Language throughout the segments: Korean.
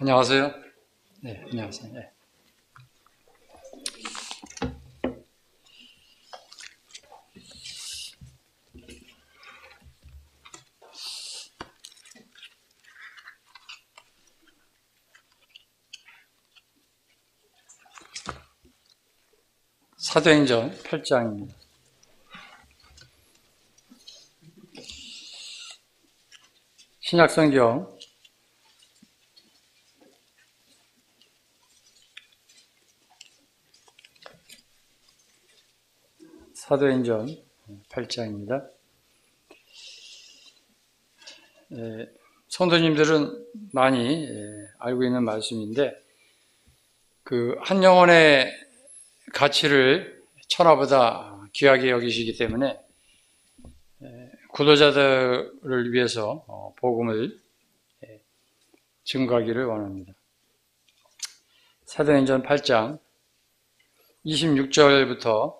안녕하세요. 네, 안녕하세요. 네. 사도행전 8장입니다. 신약성경 사도행전 8장입니다. 성도님들은 많이 알고 있는 말씀인데 한 영혼의 가치를 천하보다 귀하게 여기시기 때문에 구도자들을 위해서 복음을 증거하기를 원합니다. 사도행전 8장 26절부터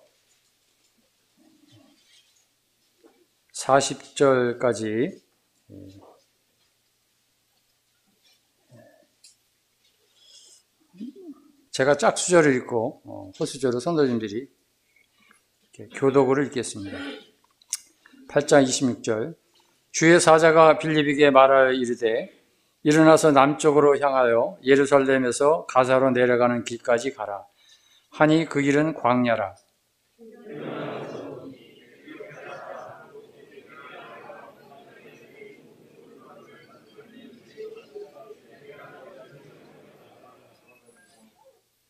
40절까지 제가 짝수절을 읽고 호수절을 성도님들이 교독으로 읽겠습니다. 8장 26절 주의 사자가 빌립에게 말하여 이르되 일어나서 남쪽으로 향하여 예루살렘에서 가사로 내려가는 길까지 가라. 하니 그 길은 광야라.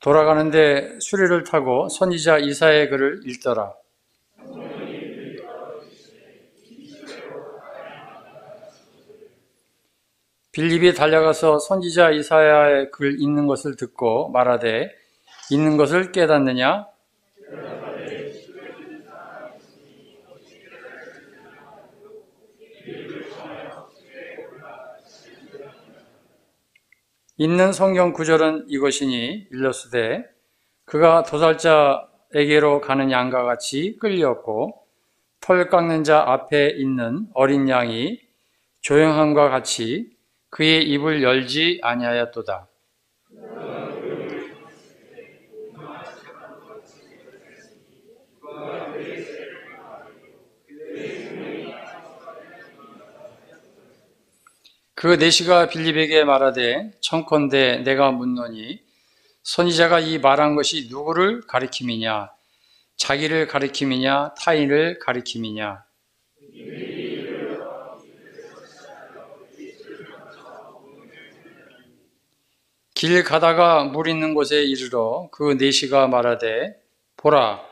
돌아가는데 수레를 타고 선지자 이사야의 글을 읽더라. 빌립이 달려가서 선지자 이사야의 글 읽는 것을 듣고 말하되 읽는 것을 깨닫느냐? 있는 성경 구절은 이것이니 일러스되 그가 도살자에게로 가는 양과 같이 끌렸고 털 깎는 자 앞에 있는 어린 양이 조용함과 같이 그의 입을 열지 아니하였도다. 그 내시가 빌립에게 말하되 청컨대 내가 묻노니 선지자가 이 말한 것이 누구를 가리킴이냐? 자기를 가리킴이냐? 타인을 가리킴이냐? 길 가다가 물 있는 곳에 이르러 그 내시가 말하되 보라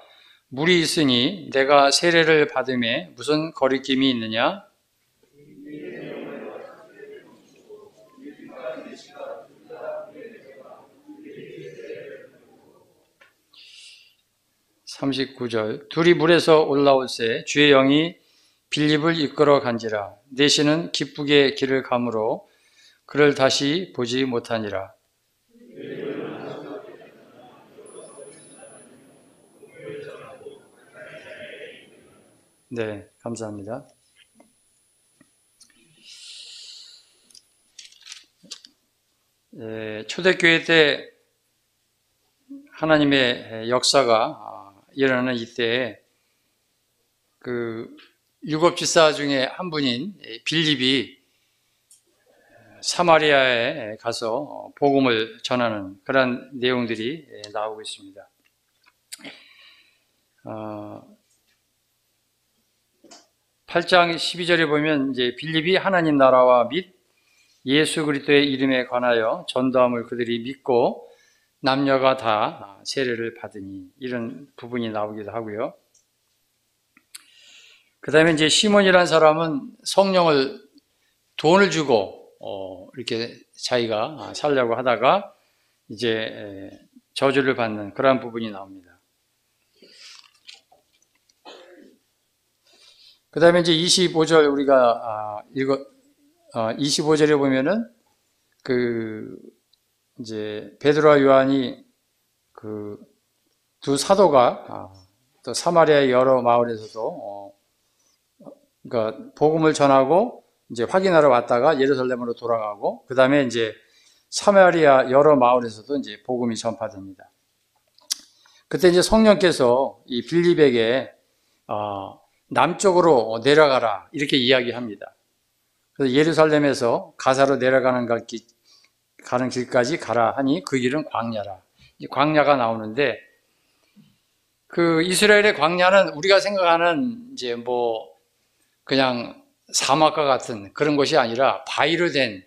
물이 있으니 내가 세례를 받음에 무슨 거리낌이 있느냐? 39절 둘이 물에서 올라올새 주의 영이 빌립을 이끌어 간지라. 내시는 기쁘게 길을 가므로 그를 다시 보지 못하니라. 네, 감사합니다. 초대교회 때 하나님의 역사가 일어나는 이때에 일곱 집사 중에 한 분인 빌립이 사마리아에 가서 복음을 전하는 그런 내용들이 나오고 있습니다. 8장 12절에 보면 이제 빌립이 하나님 나라와 및 예수 그리스도의 이름에 관하여 전도함을 그들이 믿고 남녀가 다 세례를 받으니 이런 부분이 나오기도 하고요. 그 다음에 이제 시몬이라는 사람은 성령을 돈을 주고 이렇게 자기가 살려고 하다가 이제 저주를 받는 그러한 부분이 나옵니다. 그 다음에 이제 25절 우리가 25절에 보면은 이제 베드로와 요한이 두 사도가 또 사마리아의 여러 마을에서도 그러니까 복음을 전하고 이제 확인하러 왔다가 예루살렘으로 돌아가고 그 다음에 이제 사마리아 여러 마을에서도 이제 복음이 전파됩니다. 그때 이제 성령께서 이 빌립에게 남쪽으로 내려가라 이렇게 이야기합니다. 그래서 예루살렘에서 가사로 내려가는 가는 길까지 가라 하니 그 길은 광야라. 광야가 나오는데 그 이스라엘의 광야는 우리가 생각하는 이제 뭐 그냥 사막과 같은 그런 곳이 아니라 바위로 된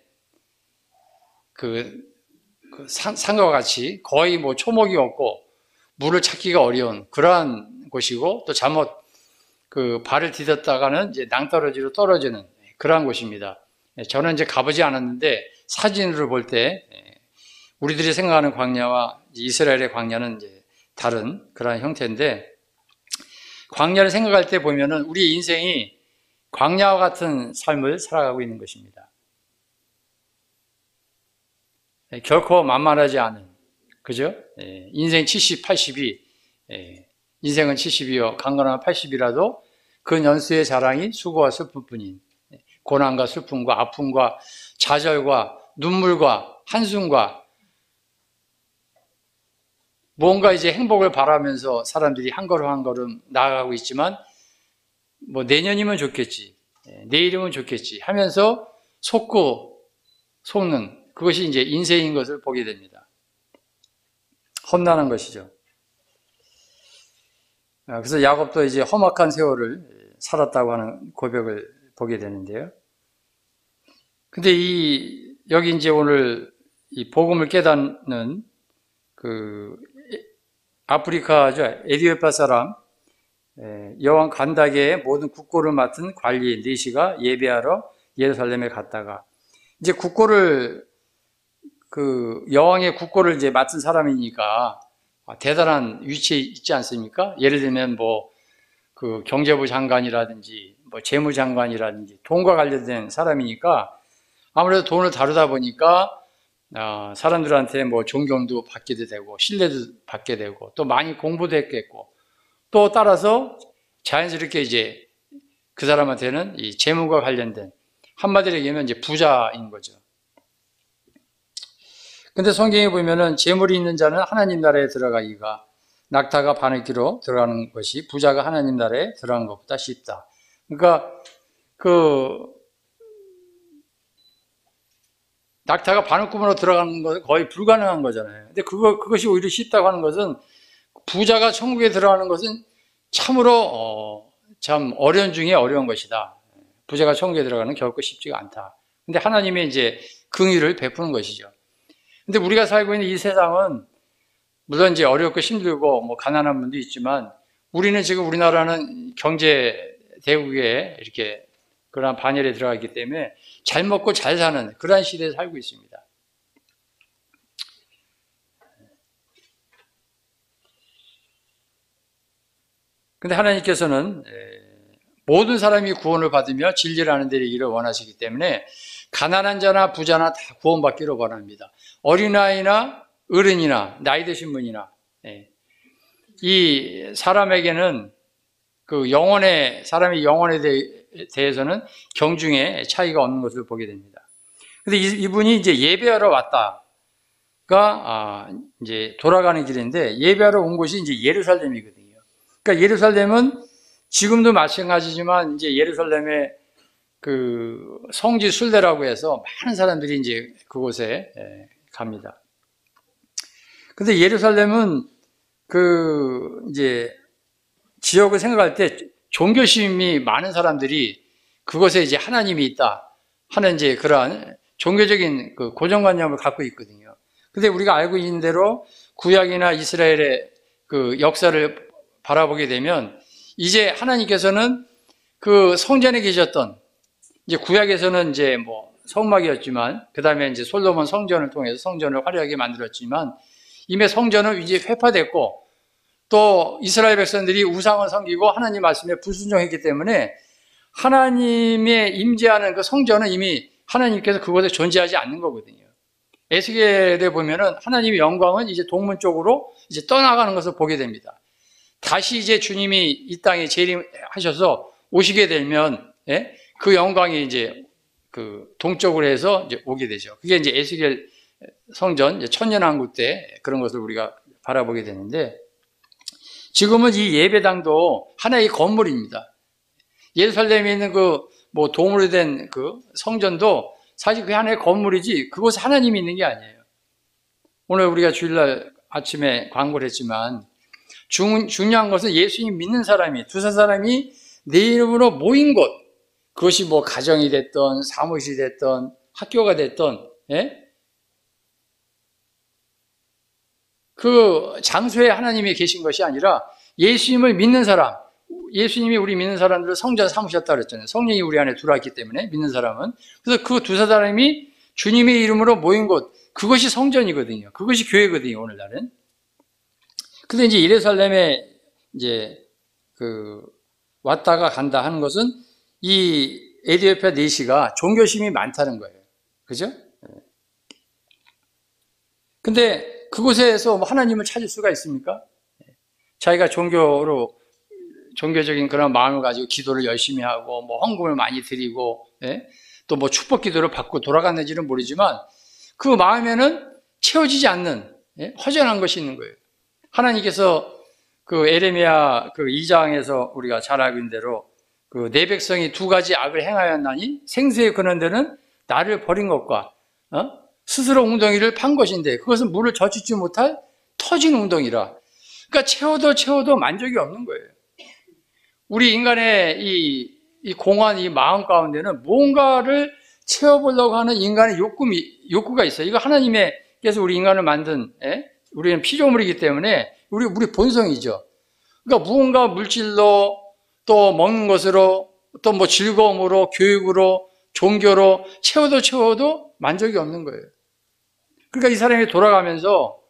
산과 같이 거의 뭐 초목이 없고 물을 찾기가 어려운 그러한 곳이고 또 잘못 발을 디뎠다가는 이제 낭떠러지로 떨어지는 그러한 곳입니다. 저는 이제 가보지 않았는데 사진으로 볼 때 우리들이 생각하는 광야와 이스라엘의 광야는 이제 다른 그러한 형태인데 광야를 생각할 때 보면은 우리 인생이 광야와 같은 삶을 살아가고 있는 것입니다. 결코 만만하지 않은, 그죠? 인생 70, 80이, 인생은 70이요, 강건한 80이라도 그 연수의 자랑이 수고와 슬픔뿐인, 고난과 슬픔과 아픔과 좌절과 눈물과 한숨과 뭔가 이제 행복을 바라면서 사람들이 한 걸음 한 걸음 나아가고 있지만, 뭐 내년이면 좋겠지, 내일이면 좋겠지 하면서 속는 그것이 이제 인생인 것을 보게 됩니다. 험난한 것이죠. 그래서 야곱도 이제 험악한 세월을 살았다고 하는 고백을 보게 되는데요. 근데 여기 이제 오늘 이 복음을 깨닫는 아프리카죠. 에디오피아 사람, 여왕 간다게의 모든 국고를 맡은 관리 니시가 예배하러 예루살렘에 갔다가 이제 여왕의 국고를 이제 맡은 사람이니까 대단한 위치에 있지 않습니까? 예를 들면 경제부 장관이라든지 재무장관이라든지 돈과 관련된 사람이니까 아무래도 돈을 다루다 보니까 사람들한테 존경도 받게 되고 신뢰도 받게 되고 또 많이 공부도 했겠고 또 따라서 자연스럽게 이제 그 사람한테는 이 재무과 관련된 한마디로 얘기하면 이제 부자인 거죠. 근데 성경에 보면은 재물이 있는 자는 하나님 나라에 들어가기가 낙타가 바늘귀로 들어가는 것이 부자가 하나님 나라에 들어가는 것보다 쉽다. 그러니까 낙타가 바늘구멍으로 들어가는 것은 거의 불가능한 거잖아요. 근데 그것이 오히려 쉽다고 하는 것은 부자가 천국에 들어가는 것은 참으로 참 어려운 중에 어려운 것이다. 부자가 천국에 들어가는 결코 쉽지가 않다. 근데 하나님의 이제 긍휼을 베푸는 것이죠. 근데 우리가 살고 있는 이 세상은 물론 이제 어렵고 힘들고 가난한 분도 있지만 우리는 지금 우리나라는 경제 대국에 이렇게 그러한 반열에 들어가기 때문에 잘 먹고 잘 사는 그러한 시대에 살고 있습니다. 근데 하나님께서는 모든 사람이 구원을 받으며 진리를 아는 데 이르기를 원하시기 때문에 가난한 자나 부자나 다 구원받기를 원합니다. 어린아이나 어른이나 나이 드신 분이나 이 사람에게는 사람의 영혼에 대해서는 경중에 차이가 없는 것을 보게 됩니다. 근데 이분이 이제 예배하러 왔다가 이제 돌아가는 길인데 예배하러 온 곳이 이제 예루살렘이거든요. 그러니까 예루살렘은 지금도 마찬가지지만 이제 예루살렘의 성지 순례라고 해서 많은 사람들이 이제 그곳에 갑니다. 근데 예루살렘은 이제 지역을 생각할 때 종교심이 많은 사람들이 그곳에 이제 하나님이 있다 하는 이제 그러한 종교적인 고정관념을 갖고 있거든요. 근데 우리가 알고 있는 대로 구약이나 이스라엘의 역사를 바라보게 되면 이제 하나님께서는 성전에 계셨던 이제 구약에서는 이제 성막이었지만 그 다음에 이제 솔로몬 성전을 통해서 성전을 화려하게 만들었지만 이미 성전은 이제 회파됐고 또 이스라엘 백성들이 우상을 섬기고 하나님 말씀에 불순종했기 때문에 하나님의 임재하는 그 성전은 이미 하나님께서 그곳에 존재하지 않는 거거든요. 에스겔에 보면은 하나님의 영광은 이제 동문 쪽으로 이제 떠나가는 것을 보게 됩니다. 다시 이제 주님이 이 땅에 재림하셔서 오시게 되면 그 영광이 이제 동쪽으로 해서 이제 오게 되죠. 그게 이제 에스겔 성전, 천년왕국 때 그런 것을 우리가 바라보게 되는데, 지금은 이 예배당도 하나의 건물입니다. 예루살렘에 있는 도움으로 된 성전도 사실 그게 하나의 건물이지, 그곳에 하나님이 있는 게 아니에요. 오늘 우리가 주일날 아침에 광고를 했지만, 중요한 것은 예수님 믿는 사람이, 두세 사람이 내 이름으로 모인 곳, 그것이 가정이 됐던, 사무실이 됐던, 학교가 됐던, 그 장소에 하나님이 계신 것이 아니라 예수님을 믿는 사람, 예수님이 우리 믿는 사람들을 성전 삼으셨다고 그랬잖아요. 성령이 우리 안에 들어왔기 때문에 믿는 사람은. 그래서 그 두세 사람이 주님의 이름으로 모인 곳, 그것이 성전이거든요. 그것이 교회거든요, 오늘날은. 근데 이제 예루살렘에 왔다가 간다 하는 것은 이 에디오피아 내시가 종교심이 많다는 거예요. 그죠? 근데 그곳에서 하나님을 찾을 수가 있습니까? 자기가 종교적인 그런 마음을 가지고 기도를 열심히 하고, 헌금을 많이 드리고, 또 축복 기도를 받고 돌아갔는지는 모르지만, 그 마음에는 채워지지 않는, 허전한 것이 있는 거예요. 하나님께서 에레미야 2장에서 우리가 잘 알고 있는 대로 내 백성이 두 가지 악을 행하였나니 생수에 그는 데는 나를 버린 것과 스스로 웅덩이를 판 것인데 그것은 물을 젖히지 못할 터진 웅덩이라. 그러니까 채워도 만족이 없는 거예요. 우리 인간의 이 공허한 이 마음 가운데는 뭔가를 채워보려고 하는 인간의 욕구가 있어요. 이거 하나님께서 우리 인간을 만든, 우리는 피조물이기 때문에 우리 본성이죠. 그러니까 무언가 물질로, 또 먹는 것으로, 또 즐거움으로, 교육으로, 종교로 채워도 만족이 없는 거예요. 그러니까 이 사람이 돌아가면서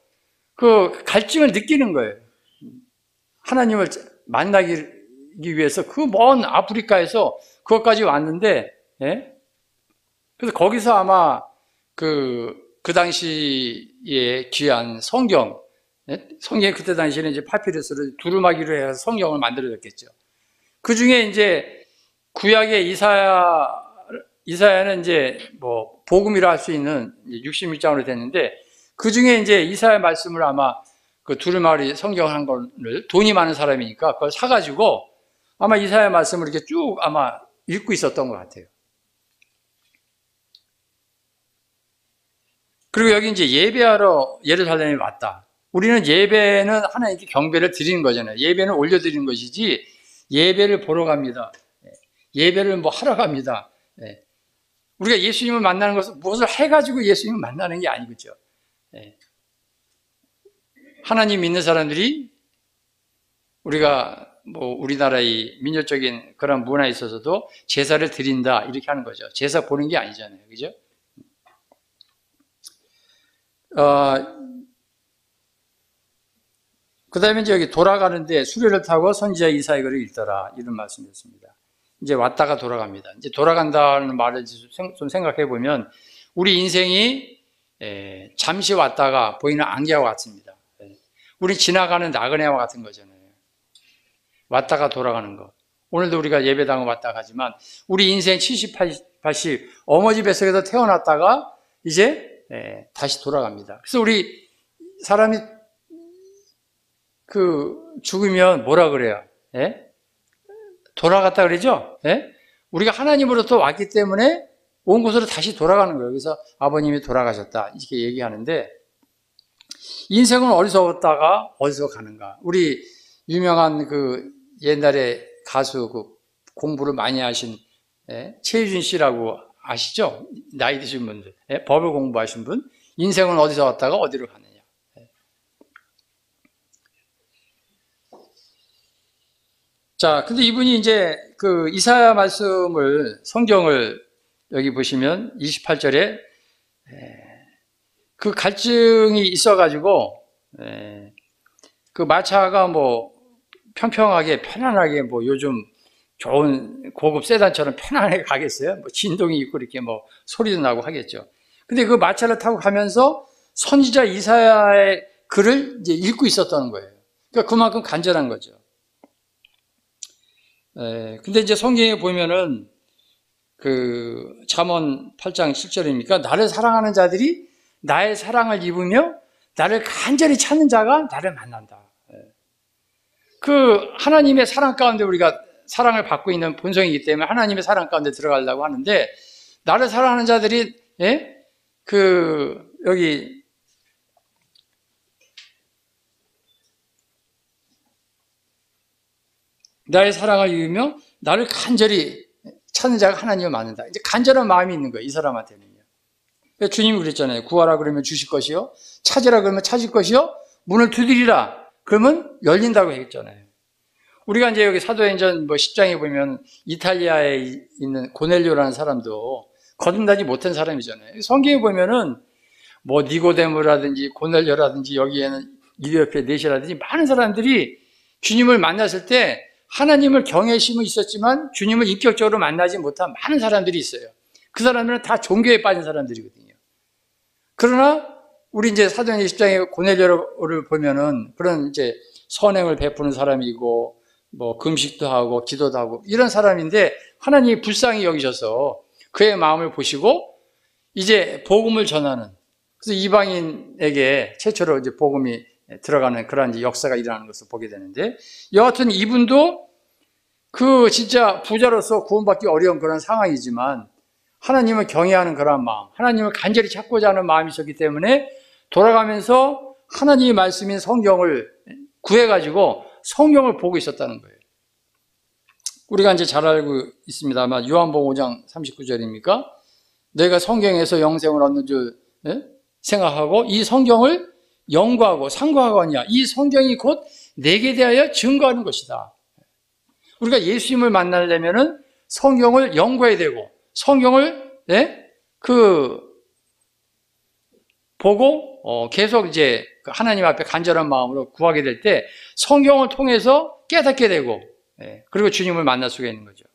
그 갈증을 느끼는 거예요. 하나님을 만나기 위해서 그 먼 아프리카에서 그것까지 왔는데, 그래서 거기서 아마 그 당시에 귀한 성경에 그때 당시에는 이제 파피루스를 두루마기로 해서 성경을 만들어졌겠죠. 그 중에 이제 구약의 이사야는 이제 복음이라 할 수 있는 61장으로 됐는데, 그 중에 이제 이사야 말씀을 아마 그 두루마리 성경을 한 거를 돈이 많은 사람이니까 그걸 사가지고 아마 이사야 말씀을 이렇게 쭉 아마 읽고 있었던 것 같아요. 그리고 여기 이제 예배하러 예루살렘에 왔다. 우리는 예배는 하나님께 경배를 드리는 거잖아요. 예배는 올려드리는 것이지 예배를 보러 갑니다. 예배를 하러 갑니다. 우리가 예수님을 만나는 것은 무엇을 해가지고 예수님을 만나는 게 아니겠죠. 하나님 믿는 사람들이 우리가 우리나라의 민족적인 그런 문화에 있어서도 제사를 드린다 이렇게 하는 거죠. 제사 보는 게 아니잖아요. 그죠? 그 다음에 이제 여기 돌아가는데 수레를 타고 선지자 이사야 글을 읽더라 이런 말씀이었습니다. 이제 왔다가 돌아갑니다. 이제 돌아간다는 말을 좀 생각해 보면 우리 인생이 잠시 왔다가 보이는 안개와 같습니다. 우리 지나가는 나그네와 같은 거잖아요. 왔다가 돌아가는 거. 오늘도 우리가 예배당을 왔다 가지만 우리 인생 70, 80 어머 집 뱃속에서 태어났다가 이제 다시 돌아갑니다. 그래서 우리 사람이 죽으면 뭐라 그래요? 돌아갔다 그러죠? 우리가 하나님으로부터 왔기 때문에 온 곳으로 다시 돌아가는 거예요. 그래서 아버님이 돌아가셨다 이렇게 얘기하는데, 인생은 어디서 왔다가 어디서 가는가. 우리 유명한 옛날에 가수 공부를 많이 하신 최유진 씨라고 아시죠? 나이 드신 분들, 법을 공부하신 분. 인생은 어디서 왔다가 어디로 가느냐. 자, 근데 이분이 이제 이사야 말씀을, 성경을 여기 보시면 28절에 그 갈증이 있어가지고 그 마차가 평평하게 편안하게 요즘 좋은 고급 세단처럼 편안하게 가겠어요? 진동이 있고 이렇게 소리도 나고 하겠죠. 근데 그 마차를 타고 가면서 선지자 이사야의 글을 이제 읽고 있었다는 거예요. 그러니까 그만큼 간절한 거죠. 근데 이제 성경에 보면은 잠언 8장 7절이니까 나를 사랑하는 자들이 나의 사랑을 입으며 나를 간절히 찾는 자가 나를 만난다. 그 하나님의 사랑 가운데 우리가 사랑을 받고 있는 본성이기 때문에 하나님의 사랑 가운데 들어가려고 하는데, 나를 사랑하는 자들이 여기 나의 사랑을 입으며 나를 간절히 찾는 자가 하나님을 만난다. 이제 간절한 마음이 있는 거예요, 이 사람한테는요. 주님이 그랬잖아요. 구하라 그러면 주실 것이요, 찾으라 그러면 찾을 것이요, 문을 두드리라 그러면 열린다고 했잖아요. 우리가 이제 여기 사도행전 10장에 보면 이탈리아에 있는 고넬료라는 사람도 거듭나지 못한 사람이잖아요. 성경에 보면은 니고데모라든지 고넬료라든지 여기에는 이디오피아 넷이라든지 많은 사람들이 주님을 만났을 때 하나님을 경외심은 있었지만 주님을 인격적으로 만나지 못한 많은 사람들이 있어요. 그 사람들은 다 종교에 빠진 사람들이거든요. 그러나 우리 이제 사도행전 10장에 고넬료를 보면은 그런 이제 선행을 베푸는 사람이고 금식도 하고 기도도 하고 이런 사람인데, 하나님이 불쌍히 여기셔서 그의 마음을 보시고 이제 복음을 전하는, 그래서 이방인에게 최초로 이제 복음이 들어가는 그런 이제 역사가 일어나는 것을 보게 되는데, 여하튼 이분도 진짜 부자로서 구원받기 어려운 그런 상황이지만 하나님을 경외하는 그런 마음, 하나님을 간절히 찾고자 하는 마음이 있었기 때문에 돌아가면서 하나님의 말씀인 성경을 구해가지고 성경을 보고 있었다는 거예요. 우리가 이제 잘 알고 있습니다. 아마 요한복음 5장 39절입니까? 내가 성경에서 영생을 얻는 줄 생각하고 이 성경을 연구하고 상고하거니와 이 성경이 곧 내게 대하여 증거하는 것이다. 우리가 예수님을 만나려면은 성경을 연구해야 되고 성경을 보고 계속 이제 하나님 앞에 간절한 마음으로 구하게 될 때 성경을 통해서 깨닫게 되고, 그리고 주님을 만날 수가 있는 거죠.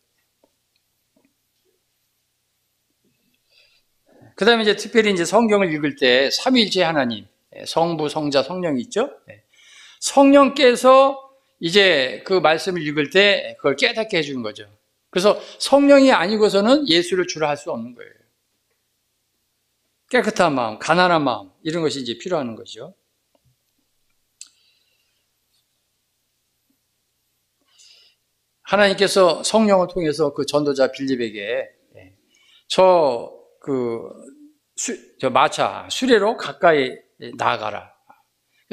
그 다음에 이제 특별히 이제 성경을 읽을 때 삼위일체 하나님, 성부, 성자, 성령이 있죠. 성령께서 이제 그 말씀을 읽을 때 그걸 깨닫게 해주는 거죠. 그래서 성령이 아니고서는 예수를 주라 할 수 없는 거예요. 깨끗한 마음, 가난한 마음, 이런 것이 이제 필요한 거죠. 하나님께서 성령을 통해서 그 전도자 빌립에게 마차, 수레로 가까이 나아가라.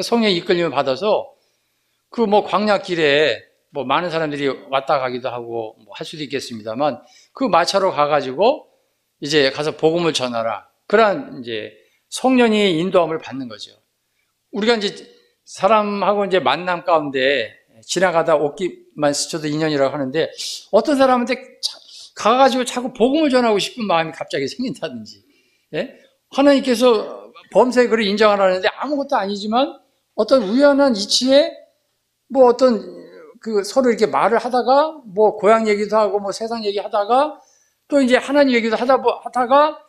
성령의 이끌림을 받아서 광야길에 많은 사람들이 왔다 가기도 하고 할 수도 있겠습니다만 그 마차로 가가지고 이제 가서 복음을 전하라. 그러한 이제 성령이 인도함을 받는 거죠. 우리가 이제 사람하고 이제 만남 가운데 지나가다 옷깃만 스쳐도 인연이라고 하는데, 어떤 사람한테 가가지고 자꾸 복음을 전하고 싶은 마음이 갑자기 생긴다든지, 하나님께서 범사의 그를 인정하라는데 아무것도 아니지만 어떤 우연한 이치에 서로 이렇게 말을 하다가 고향 얘기도 하고 세상 얘기 하다가 또 이제 하나님 얘기도 하다가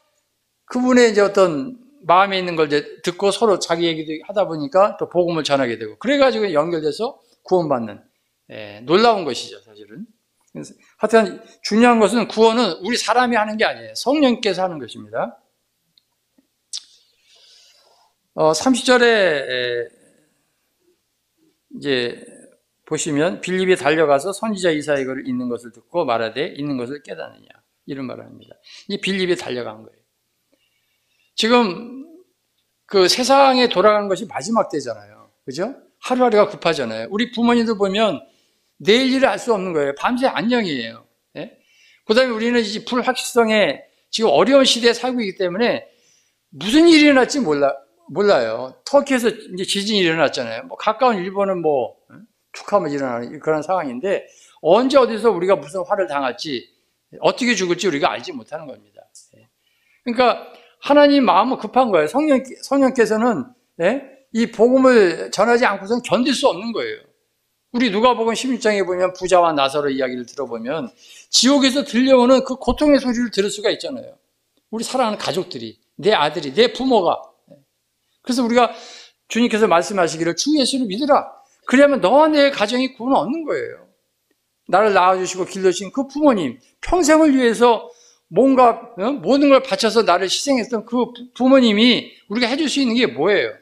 그분의 이제 어떤 마음에 있는 걸 이제 듣고 서로 자기 얘기도 하다 보니까 또 복음을 전하게 되고, 그래가지고 연결돼서 구원받는, 놀라운 것이죠, 사실은. 하여튼 중요한 것은 구원은 우리 사람이 하는 게 아니에요. 성령께서 하는 것입니다. 30절에 이제 보시면 빌립이 달려가서 선지자 이사야의 글을 읽는 것을 듣고 말하되 읽는 것을 깨닫느냐, 이런 말을 합니다. 이 빌립이 달려간 거예요. 지금 그 세상에 돌아가는 것이 마지막 때잖아요. 그죠? 하루하루가 급하잖아요. 우리 부모님들 보면 내일 일을 알 수 없는 거예요. 밤새 안녕이에요. 그 다음에 우리는 이제 불확실성에 지금 어려운 시대에 살고 있기 때문에 무슨 일이 일어날지 몰라요. 터키에서 이제 지진이 일어났잖아요. 가까운 일본은 툭하면 일어나는 그런 상황인데, 언제 어디서 우리가 무슨 화를 당할지, 어떻게 죽을지 우리가 알지 못하는 겁니다. 그러니까 하나님 마음은 급한 거예요. 성령께서는 이 복음을 전하지 않고서는 견딜 수 없는 거예요. 우리 누가복음 16장에 보면 부자와 나사로 이야기를 들어보면 지옥에서 들려오는 그 고통의 소리를 들을 수가 있잖아요. 우리 사랑하는 가족들이, 내 아들이, 내 부모가. 그래서 우리가 주님께서 말씀하시기를 주 예수를 믿으라. 그러면 너와 내 가정이 구원을 얻는 거예요. 나를 낳아주시고 길러주신 그 부모님, 평생을 위해서 뭔가 모든 걸 바쳐서 나를 희생했던 그 부모님이 우리가 해줄 수 있는 게 뭐예요?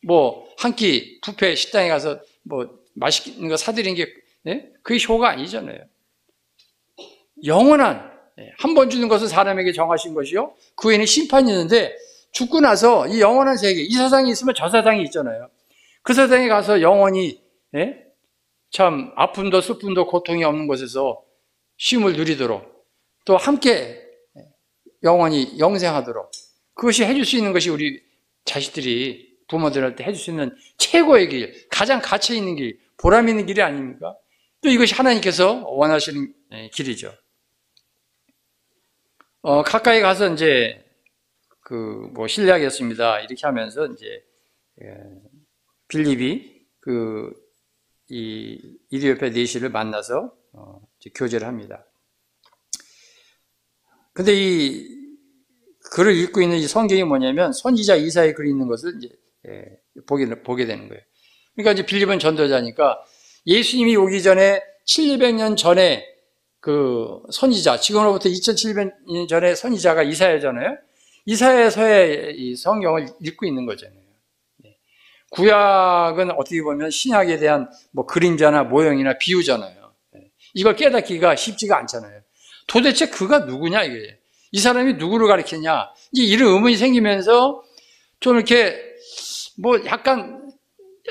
뭐 한 끼 뷔페 식당에 가서 뭐 맛있는 거 사드린 게 그게 효가 아니잖아요. 영원한 한 번 주는 것은 사람에게 정하신 것이요 그 후에는 심판이 있는데 죽고 나서 이 영원한 세계, 이 세상이 있으면 저 세상이 있잖아요. 그 세상에 가서 영원히 참 아픔도 슬픔도 고통이 없는 곳에서 쉼을 누리도록 또 함께 영원히 영생하도록 그것이 해줄 수 있는 것이 우리 자식들이 부모들한테 해줄 수 있는 최고의 길, 가장 가치 있는 길, 보람 있는 길이 아닙니까? 또 이것이 하나님께서 원하시는 길이죠. 가까이 가서 이제 뭐 신뢰하겠습니다 이렇게 하면서 이제 빌립이 이 이디오피아 내시를 만나서 교제를 합니다. 근데 이 글을 읽고 있는 이 성경이 뭐냐면 선지자 이사야의 글이 있는 것을 이제 보게 되는 거예요. 그러니까 이제 빌립은 전도자니까 예수님이 오기 전에 700년 전에 그 선지자, 지금으로부터 2700년 전에 선지자가 이사야잖아요. 이사야서의 이 성경을 읽고 있는 거잖아요. 구약은 어떻게 보면 신약에 대한 뭐 그림자나 모형이나 비유잖아요. 이걸 깨닫기가 쉽지가 않잖아요. 도대체 그가 누구냐 이게. 이 사람이 누구를 가리켰냐. 이제 이런 의문이 생기면서 좀 이렇게 뭐 약간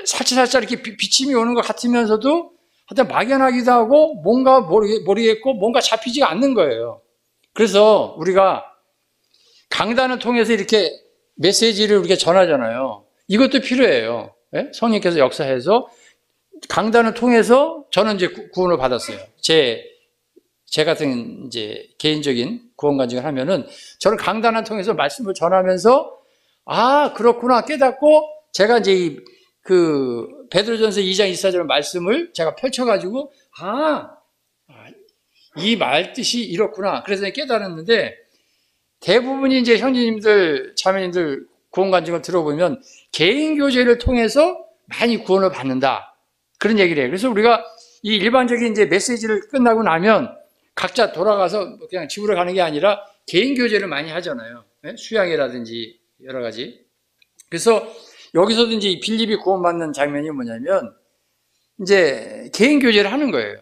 살짝살짝 이렇게 비침이 오는 것 같으면서도 하여튼 막연하기도 하고 뭔가 모르겠고 뭔가 잡히지가 않는 거예요. 그래서 우리가 강단을 통해서 이렇게 메시지를 우리가 전하잖아요. 이것도 필요해요. 성령께서 역사해서 강단을 통해서 저는 이제 구원을 받았어요. 제 같은 이제 개인적인 구원 간증을 하면은 저는 강단을 통해서 말씀을 전하면서 아 그렇구나 깨닫고 제가 이제 그 베드로전서 2장 24절 말씀을 제가 펼쳐가지고 이 말 뜻이 이렇구나. 그래서 깨달았는데 대부분이 이제 형제님들, 자매님들 구원 간증을 들어보면 개인 교제를 통해서 많이 구원을 받는다. 그런 얘기를 해요. 그래서 우리가 이 일반적인 이제 메시지를 끝나고 나면 각자 돌아가서 그냥 집으로 가는 게 아니라 개인 교제를 많이 하잖아요. 수양회라든지 여러 가지. 그래서 여기서도 이제 빌립이 구원받는 장면이 뭐냐면 이제 개인 교제를 하는 거예요.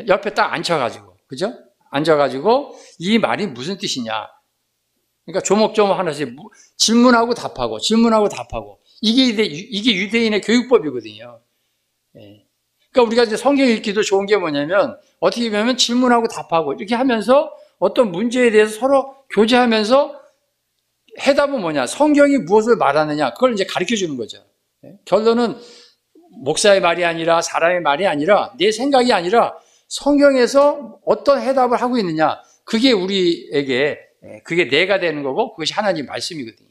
옆에 딱 앉혀가지고. 그죠? 앉아가지고 이 말이 무슨 뜻이냐. 그러니까 조목조목 하나씩 질문하고 답하고 질문하고 답하고 이게 유대인의 교육법이거든요. 그러니까 우리가 이제 성경 읽기도 좋은 게 뭐냐면 어떻게 보면 질문하고 답하고 이렇게 하면서 어떤 문제에 대해서 서로 교제하면서 해답은 뭐냐? 성경이 무엇을 말하느냐? 그걸 이제 가르쳐 주는 거죠. 결론은 목사의 말이 아니라 사람의 말이 아니라 내 생각이 아니라 성경에서 어떤 해답을 하고 있느냐? 그게 우리에게 그게 내가 되는 거고 그것이 하나님 말씀이거든요.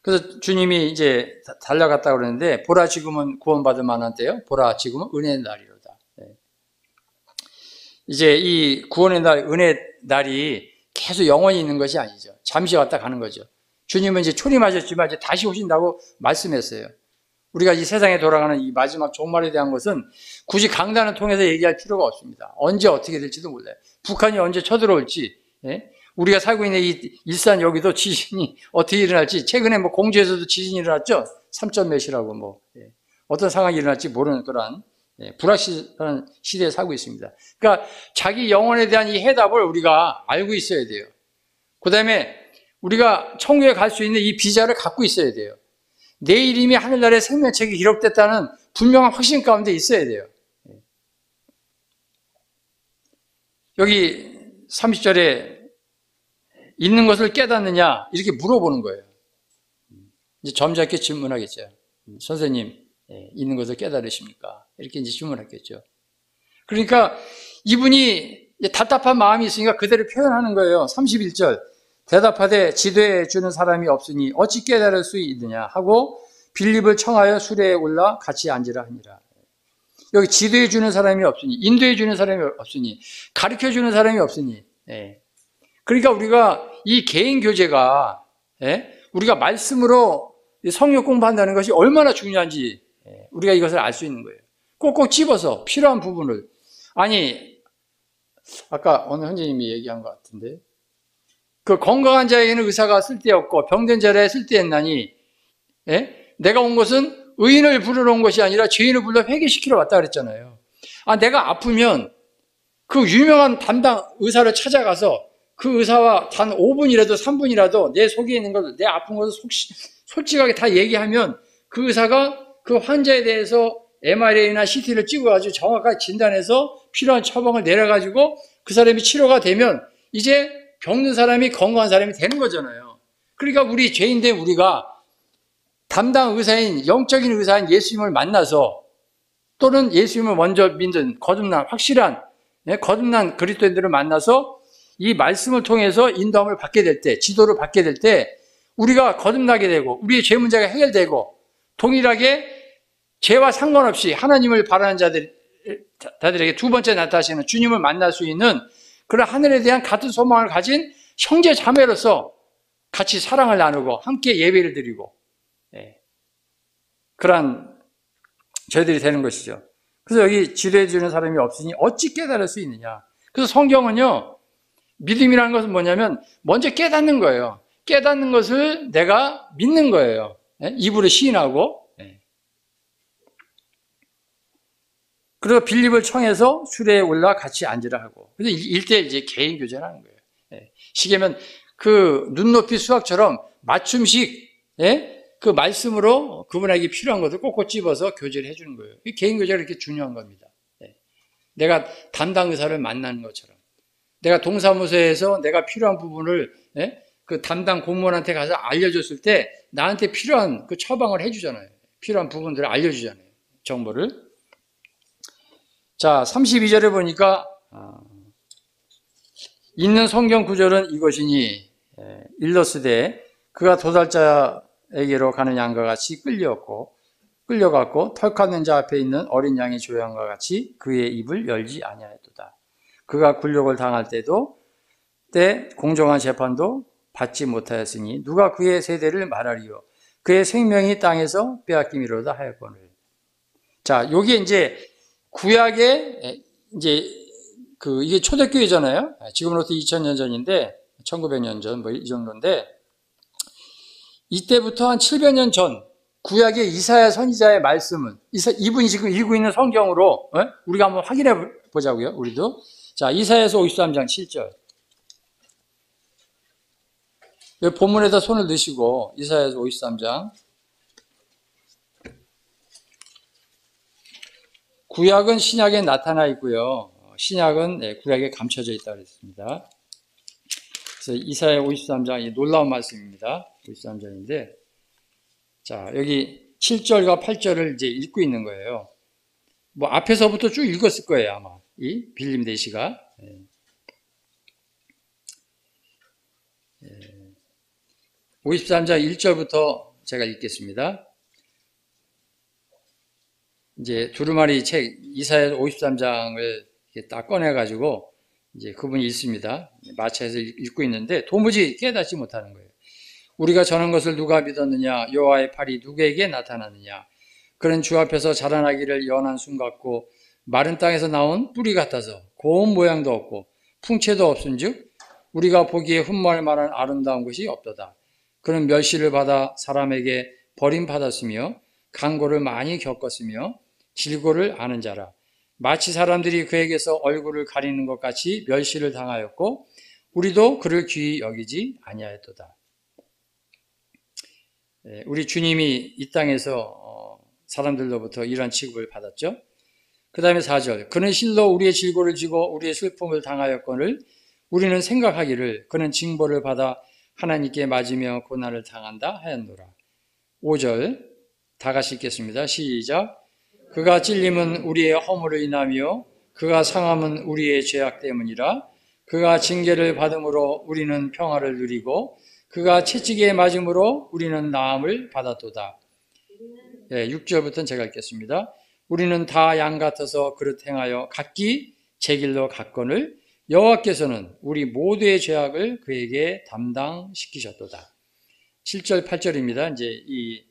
그래서 주님이 이제 달려갔다 그러는데 보라 지금은 구원받을 만한 때요. 보라 지금은 은혜의 날이로다. 이제 이 구원의 날, 은혜의 날이 계속 영원히 있는 것이 아니죠. 잠시 왔다 가는 거죠. 주님은 이제 초림하셨지만 이제 다시 오신다고 말씀했어요. 우리가 이 세상에 돌아가는 이 마지막 종말에 대한 것은 굳이 강단을 통해서 얘기할 필요가 없습니다. 언제 어떻게 될지도 몰라요. 북한이 언제 쳐들어올지, 우리가 살고 있는 이 일산 여기도 지진이 어떻게 일어날지, 최근에 뭐 공주에서도 지진이 일어났죠? 3점 몇이라고 뭐, 어떤 상황이 일어날지 모르는 그런 불확실한 시대에 살고 있습니다. 그러니까 자기 영혼에 대한 이 해답을 우리가 알고 있어야 돼요. 그 다음에 우리가 천국에 갈 수 있는 이 비자를 갖고 있어야 돼요. 내 이름이 하늘나라의 생명책에 기록됐다는 분명한 확신 가운데 있어야 돼요. 여기 30절에 있는 것을 깨닫느냐 이렇게 물어보는 거예요. 이제 점잖게 질문하겠죠. 선생님, 있는 것을 깨달으십니까? 이렇게 이제 질문하겠죠. 그러니까 이분이 답답한 마음이 있으니까 그대로 표현하는 거예요. 31절. 대답하되 지도해 주는 사람이 없으니 어찌 깨달을 수 있느냐 하고 빌립을 청하여 수레에 올라 같이 앉으라 하니라. 여기 지도해 주는 사람이 없으니, 인도해 주는 사람이 없으니, 가르쳐 주는 사람이 없으니. 그러니까 우리가 이 개인 교제가 우리가 말씀으로 성경 공부한다는 것이 얼마나 중요한지 우리가 이것을 알 수 있는 거예요. 꼭꼭 집어서 필요한 부분을. 아니, 아까 어느 형제님이 얘기한 것 같은데, 그 건강한 자에게는 의사가 쓸데없고 병든 자에 쓸데있나니, 예? 내가 온 것은 의인을 부르러 온 것이 아니라 죄인을 불러 회개시키러 왔다 그랬잖아요. 내가 아프면 그 유명한 담당 의사를 찾아가서 그 의사와 단 5분이라도 3분이라도 내 속에 있는 걸, 내 아픈 것을 솔직하게 다 얘기하면 그 의사가 그 환자에 대해서 MRI나 CT를 찍어가지고 정확하게 진단해서 필요한 처방을 내려가지고 그 사람이 치료가 되면 이제 병든 사람이 건강한 사람이 되는 거잖아요. 그러니까 우리 죄인된 우리가 담당 의사인, 영적인 의사인 예수님을 만나서, 또는 예수님을 먼저 믿는 거듭난 확실한 거듭난 그리스도인들을 만나서 이 말씀을 통해서 인도함을 받게 될 때, 지도를 받게 될 때 우리가 거듭나게 되고 우리의 죄 문제가 해결되고 동일하게 죄와 상관없이 하나님을 바라는 자들에게 두 번째 나타나시는 주님을 만날 수 있는 그런 하늘에 대한 같은 소망을 가진 형제 자매로서 같이 사랑을 나누고 함께 예배를 드리고, 그러한 저희들이 되는 것이죠. 그래서 여기 지도해 주는 사람이 없으니 어찌 깨달을 수 있느냐. 그래서 성경은요, 믿음이라는 것은 뭐냐면 먼저 깨닫는 거예요. 깨닫는 것을 내가 믿는 거예요. 입으로 시인하고. 그리고 빌립을 청해서 수레에 올라 같이 앉으라 하고. 그래서 일대 이제 개인 교제를 하는 거예요. 시계면 그 눈높이 수학처럼 맞춤식, 그 말씀으로 그분에게 필요한 것을 꼭꼭 집어서 교제를 해주는 거예요. 개인 교제가 이렇게 중요한 겁니다. 내가 담당 의사를 만나는 것처럼. 내가 동사무소에서 내가 필요한 부분을 그 담당 공무원한테 가서 알려줬을 때 나한테 필요한 그 처방을 해주잖아요. 필요한 부분들을 알려주잖아요. 정보를. 자, 32절에 보니까 있는 성경 구절은 이것이니 일러스되 그가 도살자에게로 가는 양과 같이 끌려갔고 털깎는 자 앞에 있는 어린 양의 조양과 같이 그의 입을 열지 아니하였도다. 그가 굴욕을 당할 때 공정한 재판도 받지 못하였으니 누가 그의 세대를 말하리요. 그의 생명이 땅에서 빼앗김이로다 하였거늘. 자, 여기에 이제 구약의 이제 이게 초대교회잖아요. 지금으로부터 2000년 전인데 1900년 전 뭐 이 정도인데, 이때부터 한 700년 전 구약의 이사야 선지자의 말씀은 이분이 지금 읽고 있는 성경으로 우리가 한번 확인해 보자고요. 우리도. 자, 이사야서 53장 7절. 여기 본문에다 손을 넣으시고 이사야서 53장. 구약은 신약에 나타나 있고요. 신약은 구약에 감춰져 있다고 했습니다. 그래서 이사야 53장, 놀라운 말씀입니다. 53장인데, 자, 여기 7절과 8절을 이제 읽고 있는 거예요. 뭐 앞에서부터 쭉 읽었을 거예요, 아마. 이 빌림 대시가. 53장 1절부터 제가 읽겠습니다. 이제 두루마리 책 이사야 53장을 이렇게 딱 꺼내가지고 이제 그분이 읽습니다. 마차에서 읽고 있는데 도무지 깨닫지 못하는 거예요. 우리가 전한 것을 누가 믿었느냐? 여호와의 팔이 누구에게 나타났느냐? 그는 주 앞에서 자라나기를 연한 순 같고 마른 땅에서 나온 뿌리 같아서 고운 모양도 없고 풍채도 없은즉 우리가 보기에 흠모할 만한 아름다운 것이 없도다. 그는 멸시를 받아 사람에게 버림받았으며 강고를 많이 겪었으며 질고를 아는 자라. 마치 사람들이 그에게서 얼굴을 가리는 것 같이 멸시를 당하였고 우리도 그를 귀히 여기지 아니하였도다. 우리 주님이 이 땅에서 사람들로부터 이런 취급을 받았죠. 그 다음에 4절. 그는 실로 우리의 질고를 지고 우리의 슬픔을 당하였거늘 우리는 생각하기를 그는 징벌을 받아 하나님께 맞으며 고난을 당한다 하였노라. 5절 다 같이 읽겠습니다. 시작. 그가 찔림은 우리의 허물을 인하며 그가 상함은 우리의 죄악 때문이라. 그가 징계를 받음으로 우리는 평화를 누리고 그가 채찍에 맞음으로 우리는 나음을 받았도다. 6절부터는 제가 읽겠습니다. 우리는 다 양 같아서 그릇 행하여 각기 제 길로 갔거늘 여호와께서는 우리 모두의 죄악을 그에게 담당시키셨도다. 7절, 8절입니다. 이제 이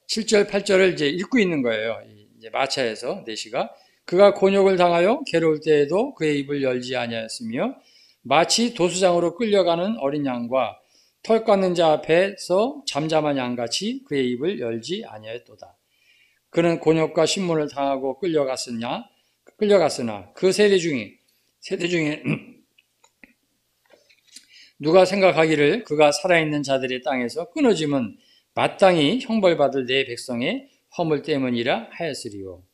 7절, 8절을 이제 읽고 있는 거예요. 이제 마차에서 내시가 그가 곤욕을 당하여 괴로울 때에도 그의 입을 열지 아니하였으며 마치 도수장으로 끌려가는 어린 양과 털 깎는 자 앞에서 잠잠한 양같이 그의 입을 열지 아니하였도다. 그는 곤욕과 신문을 당하고 끌려갔으나 그 세대 중에 누가 생각하기를 그가 살아있는 자들의 땅에서 끊어짐은 마땅히 형벌받을 내 백성의 허물 때문이라 하였으리요.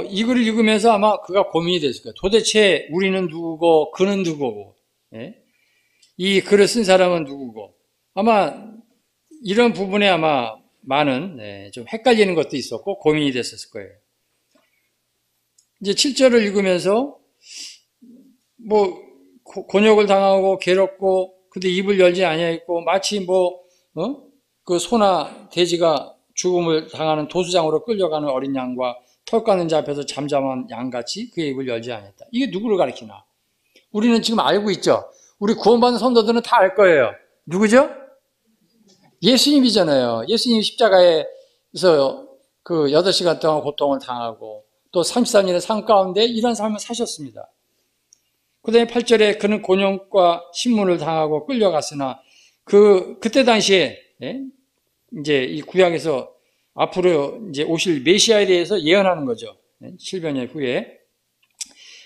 이 글을 읽으면서 아마 그가 고민이 됐을 거예요. 도대체 우리는 누구고 그는 누구고, 예? 이 글을 쓴 사람은 누구고, 아마 이런 부분에 아마 많은 좀 헷갈리는 것도 있었고 고민이 됐었을 거예요. 이제 7절을 읽으면서 뭐 곤욕을 당하고 괴롭고 근데 입을 열지 아니하였고 마치 그 소나 돼지가 죽음을 당하는 도수장으로 끌려가는 어린 양과 털 깎는 자 앞에서 잠잠한 양같이 그의 입을 열지 아니했다. 이게 누구를 가리키나? 우리는 지금 알고 있죠. 우리 구원받은 성도들은 다 알 거예요. 누구죠? 예수님이잖아요. 예수님 십자가에서 그 8시간 동안 고통을 당하고 또 33년의 삶 가운데 이런 삶을 사셨습니다. 그 다음에 8절에 그는 곤욕과 신문을 당하고 끌려갔으나 그때 당시에 이제 이 구약에서 앞으로 이제 오실 메시아에 대해서 예언하는 거죠. 700년 후에.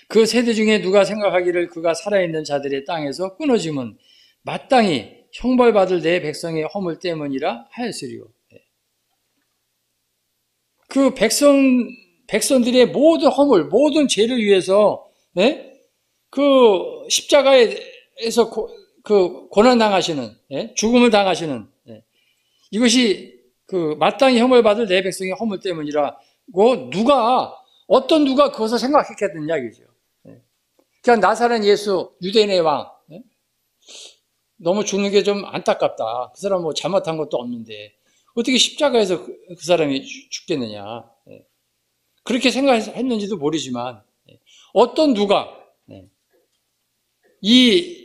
그 세대 중에 누가 생각하기를 그가 살아있는 자들의 땅에서 끊어짐은 마땅히 형벌받을 내 백성의 허물 때문이라 하였으리요. 그 백성들의 모든 허물, 모든 죄를 위해서 그 십자가에서 그 고난 당하시는, 죽음을 당하시는 이것이 그 마땅히 형벌받을 내 백성의 허물 때문이라고 어떤 누가 그것을 생각했겠느냐 이거죠. 그냥 나사렛 예수 유대인의 왕 너무 죽는 게 좀 안타깝다. 그 사람 뭐 잘못한 것도 없는데 어떻게 십자가에서 그 사람이 죽겠느냐. 그렇게 생각했는지도 모르지만 어떤 누가 이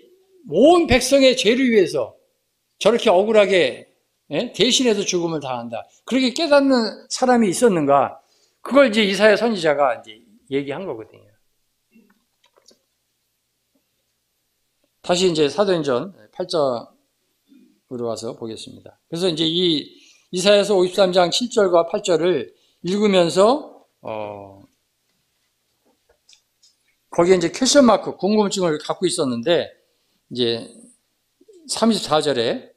온 백성의 죄를 위해서 저렇게 억울하게 대신해서 죽음을 당한다. 그렇게 깨닫는 사람이 있었는가? 그걸 이제 이사야 선지자가 이제 얘기한 거거든요. 다시 이제 사도행전 8절으로 와서 보겠습니다. 그래서 이제 이 이사야서 53장 7절과 8절을 읽으면서 거기에 이제 퀘션 마크, 궁금증을 갖고 있었는데 이제 34절에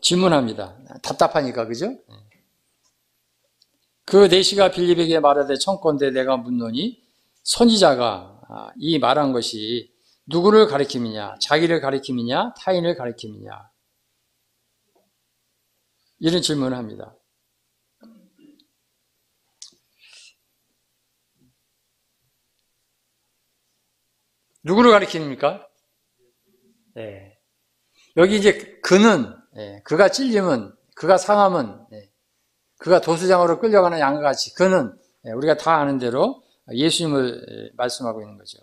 질문합니다. 답답하니까 그죠? 그 내시가 빌립에게 말하되 청컨대 내가 묻노니 선지자가 이 말한 것이 누구를 가리킴이냐, 자기를 가리킴이냐, 타인을 가리킴이냐 이런 질문을 합니다. 누구를 가리킵니까? 여기 이제 그는 그가 찔림은 그가 상함은 그가 도수장으로 끌려가는 양과 같이 그는 우리가 다 아는 대로 예수님을 말씀하고 있는 거죠.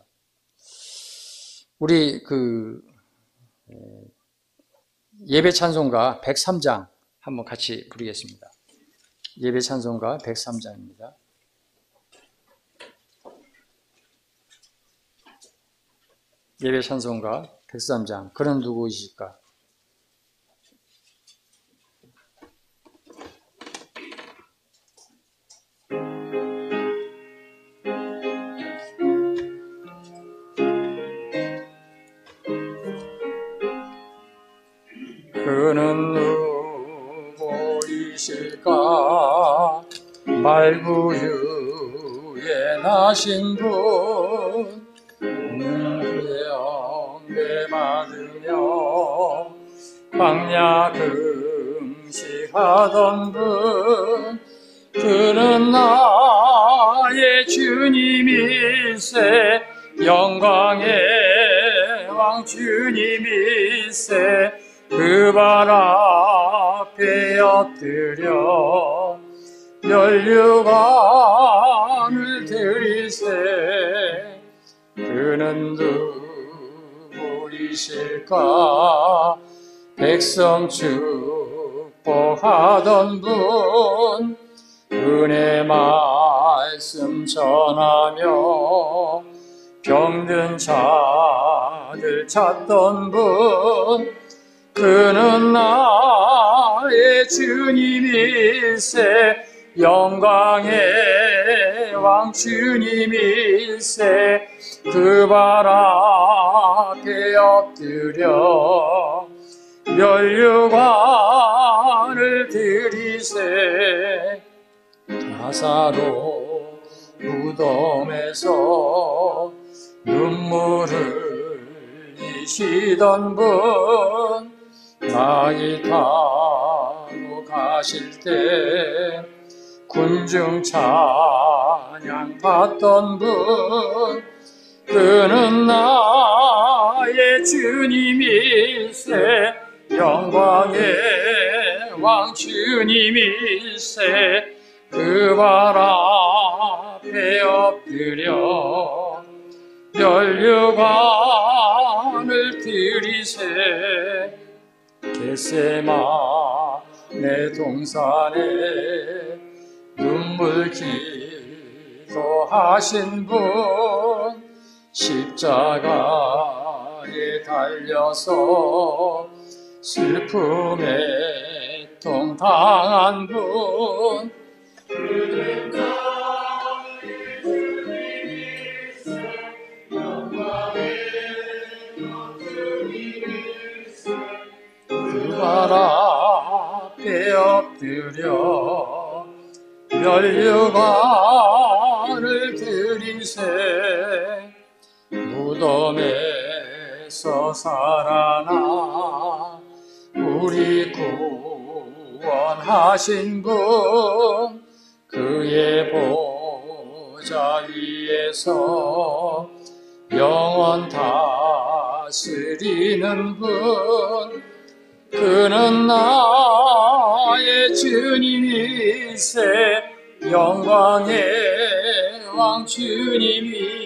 우리 그 예배 찬송가 103장 한번 같이 부르겠습니다. 예배 찬송가 103장입니다. 예배 찬송가 103장 그는 누구이실까? 그는 누구이실까? 말구유에 나신 분 영배 받으며 광야 금식하던 분 그는 나의 주님일세 영광의 왕 주님일세 그 발 앞에 엎드려 면류관을 드리세 그는 누구이실까 백성 축복하시는 축복하던 분, 은혜 말씀 전하며 병든 자들 찾던 분, 그는 나의 주님일세, 영광의 왕 주님일세. 그 발 앞에 엎드려 면류관을 드리세. 나사로 무덤에서 눈물을 흘리시던 분, 나귀 타고 가실 때 군중 찬양 받던 분, 그는 나의 주님일세, 영광의 왕 주님일세. 그 발 앞에 엎드려 면류관을 드리세. 겟세마네 동산에 눈물 기도하신 분, 십자가에 달려서 슬픔에 통당한 분, 그는 나의 주님일세, 영광의 주님일세. 그 발 앞에 엎드려 면류관을 드리세. 무덤에서 살아나 우리 구원하신 분, 그의 보좌 위에서 영원 다스리는 분, 그는 나의 주님일세, 영광의 왕 주님일세.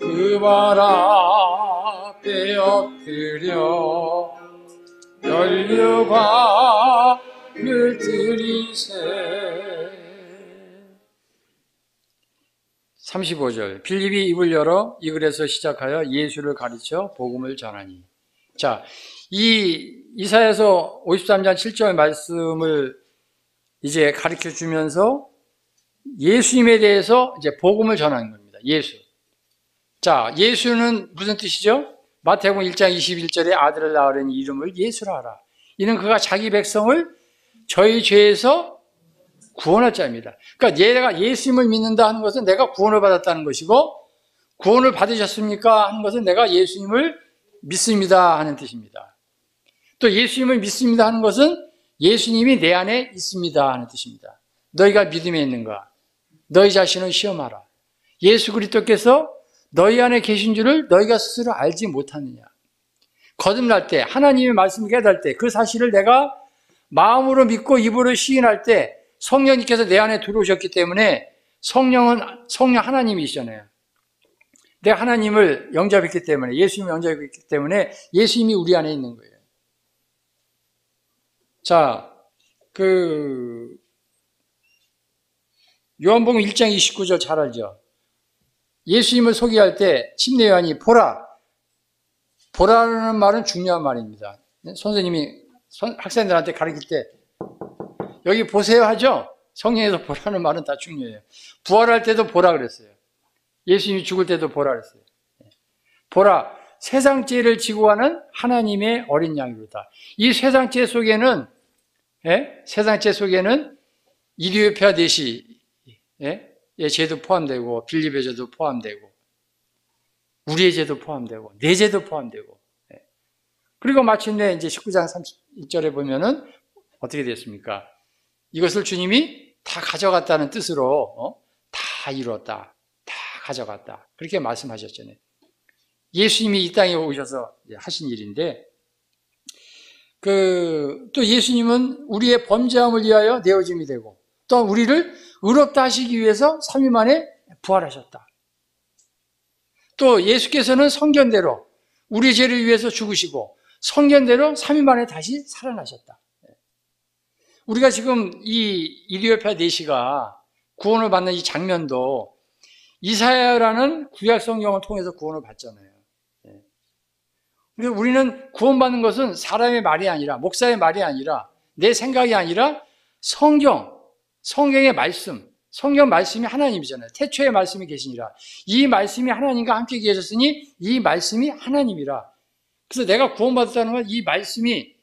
그 발 앞에 엎드려 면류관을 드리세. 35절, 빌립이 입을 열어 이 글에서 시작하여 예수를 가르쳐 복음을 전하니. 자, 이 이사야서 53장 7절 말씀을 이제 가르쳐 주면서 예수님에 대해서 이제 복음을 전하는 겁니다. 예수. 자, 예수는 무슨 뜻이죠? 마태복음 1장 21절에 아들을 낳으려니 이름을 예수라 하라. 이는 그가 자기 백성을 저희 죄에서 구원할 자입니다. 그러니까 얘가 예수님을 믿는다 하는 것은 내가 구원을 받았다는 것이고, 구원을 받으셨습니까 하는 것은 내가 예수님을 믿습니다 하는 뜻입니다. 또 예수님을 믿습니다 하는 것은 예수님이 내 안에 있습니다 하는 뜻입니다. 너희가 믿음에 있는가? 너희 자신을 시험하라. 예수 그리스도께서 너희 안에 계신 줄을 너희가 스스로 알지 못하느냐. 거듭날 때, 하나님의 말씀을 깨달을 때, 그 사실을 내가 마음으로 믿고 입으로 시인할 때 성령님께서 내 안에 들어오셨기 때문에, 성령 하나님이시잖아요. 내가 하나님을 영접했기 때문에, 예수님을 영접했기 때문에 예수님이 우리 안에 있는 거예요. 자, 요한복음 1장 29절 잘 알죠? 예수님을 소개할 때 침례 요한이 보라는 말은 중요한 말입니다. 선생님이 학생들한테 가르칠 때 여기 보세요 하죠? 성경에서 보라는 말은 다 중요해요. 부활할 때도 보라 그랬어요. 예수님이 죽을 때도 보라 그랬어요. 보라, 세상 죄를 지고 가는 하나님의 어린 양이로다. 이 세상 죄 속에는 이디오피아 내시 죄도 포함되고, 빌립의 죄도 포함되고, 우리의 죄도 포함되고, 내 죄도 포함되고. 그리고 마침내 이제 19장 31절에 보면은 어떻게 됐습니까? 이것을 주님이 다 가져갔다는 뜻으로 다 이루었다, 다 가져갔다, 그렇게 말씀하셨잖아요. 예수님이 이 땅에 오셔서 하신 일인데, 또 예수님은 우리의 범죄함을 위하여 내어짐이 되고, 또 우리를 의롭다 하시기 위해서 3일 만에 부활하셨다. 또 예수께서는 성경대로 우리 죄를 위해서 죽으시고 성경대로 3일 만에 다시 살아나셨다. 우리가 지금 이 이디오피아 내시가 구원을 받는 이 장면도 이사야라는 구약 성경을 통해서 구원을 받잖아요. 그러니까 우리는 구원받는 것은 사람의 말이 아니라, 목사의 말이 아니라, 내 생각이 아니라 성경의 말씀, 성경 말씀이 하나님이잖아요. 태초에 말씀이 계시니라. 이 말씀이 하나님과 함께 계셨으니 이 말씀이 하나님이라. 그래서 내가 구원받았다는 건 이 말씀이